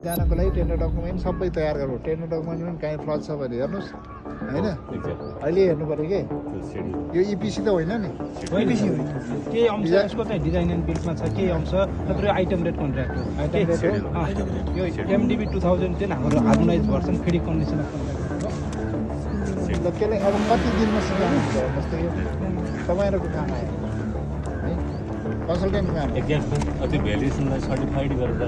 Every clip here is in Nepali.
जानको लागि टेन्डर डकुमेन्ट सबै तयार गरौँ। टेन्डर डकुमेन्ट पनि काहीँ फ्लड छ भने हेर्नुहोस् होइन, अहिले हेर्नु पऱ्यो कि यो इपिसी त होइन नि, इपिसी हो। केही अंश यसको चाहिँ डिजाइन एन्ड बिल्डमा छ, केही अंश नत्र आइटम रेट कन्ट्र्याक्ट हो। आइटम रेट हो यो एमडिबी 2010 हाम्रो हार्मोनाइज भर्सन फेरि कन्डिसन अफ कन्ट्र्याक्ट हो। त्यसले अब कति दिनमा सिकाउनु हुन्छ जस्तै यो तपाईँहरूको काम आयो है, कन्सल्टेन्टको काम अति भ्यालुएसनलाई सर्टिफाइड गरेर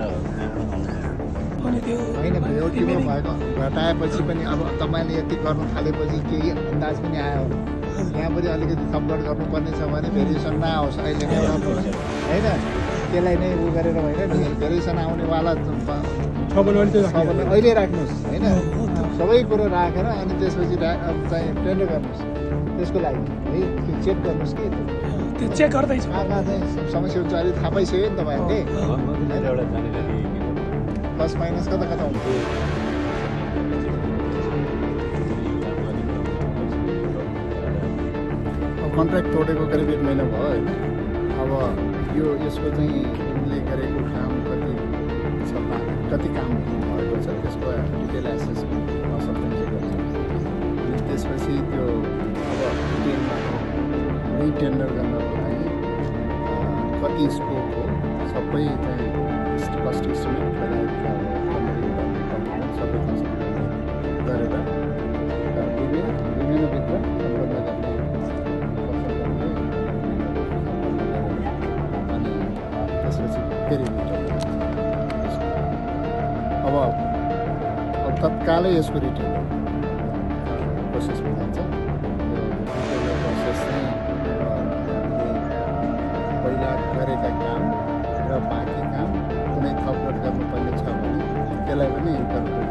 होइन भयो किन भएको घटाएपछि पनि अब तपाईँले यति गर्नु थालेपछि केही अन्दाज पनि आयो, यहाँ पनि अलिकति थपगड गर्नुपर्ने छ भने भेरिएसन नआओस्, अहिले नै गर्नुहोस् होइन, त्यसलाई नै उ गरेर होइन नि, भेरिएसन आउनेवाला छ भने अहिले राख्नुहोस् होइन, सबै कुरो राखेर अनि त्यसपछि चाहिँ टेन्डर गर्नुहोस् त्यसको लागि है, त्यो चेक गर्नुहोस् कि त्यो चेक गर्दैछ कहाँ कहाँ चाहिँ समस्या हुन्छ अहिले थाहा पाइसक्यो नि तपाईँहरूले, प्लस माइनस कता कता हुन्छ। कन्ट्र्याक्ट तोडेको करिब 1 महिना भयो होइन, अब यो यसको चाहिँ उनले गरेको काम कति काम भएको छ त्यसको डिटेल एसेसमेन्ट कन्सल्टेन्सी गर्छ अनि त्यसपछि त्यो अब रिटेन्डर गर्नको लागि कति स्कोप हो सबै चाहिँ कस्ट इस्टिमेट लगायतका सबै कन्सल्टेन्ट गरेर विभिन्नभित्र सम्पन्न गर्ने अनि त्यसपछि फेरि अब तत्कालै यसको रिटेन्डर प्रोसेसमा जान्छ। रिटेन्डर प्रोसेस चाहिँ पहिला गरेका काम र बाँकी काम कुनै थपगड गर्नुपर्ने छ भने त्यसलाई पनि इन्कर्पोरेट